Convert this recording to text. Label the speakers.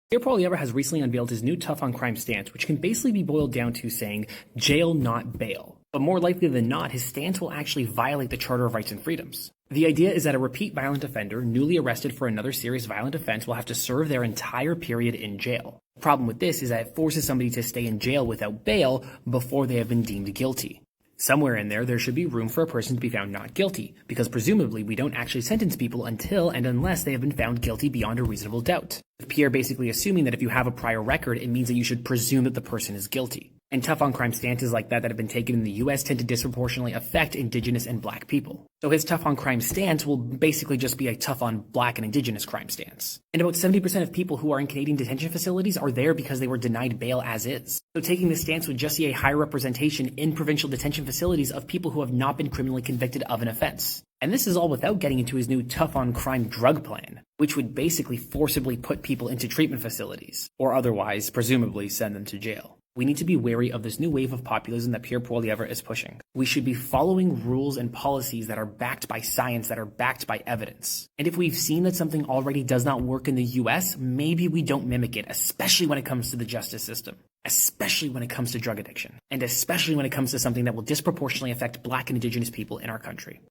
Speaker 1: Pierre Poilievres has recently unveiled his new tough on crime stance, which can basically be boiled down to saying jail, not bail. But more likely than not, his stance will actually violate the Charter of Rights and Freedoms. The idea is that a repeat violent offender, newly arrested for another serious violent offense, will have to serve their entire period in jail. The problem with this is that it forces somebody to stay in jail without bail before they have been deemed guilty. Somewhere in there should be room for a person to be found not guilty, because presumably we don't actually sentence people until and unless they have been found guilty beyond a reasonable doubt. With Pierre basically assuming that if you have a prior record, it means that you should presume that the person is guilty. And tough on crime stances like that have been taken in the US tend to disproportionately affect Indigenous and Black people. So his tough on crime stance will basically just be a tough on Black and Indigenous crime stance. And about 70% of people who are in Canadian detention facilities are there because they were denied bail as is. So taking this stance would just see a higher representation in provincial detention facilities of people who have not been criminally convicted of an offense. And this is all without getting into his new tough on crime drug plan, which would basically forcibly put people into treatment facilities, or otherwise, presumably, send them to jail. We need to be wary of this new wave of populism that Pierre Poilievres is pushing. We should be following rules and policies that are backed by science, that are backed by evidence. And if we've seen that something already does not work in the US, maybe we don't mimic it, especially when it comes to the justice system, especially when it comes to drug addiction, and especially when it comes to something that will disproportionately affect Black and Indigenous people in our country.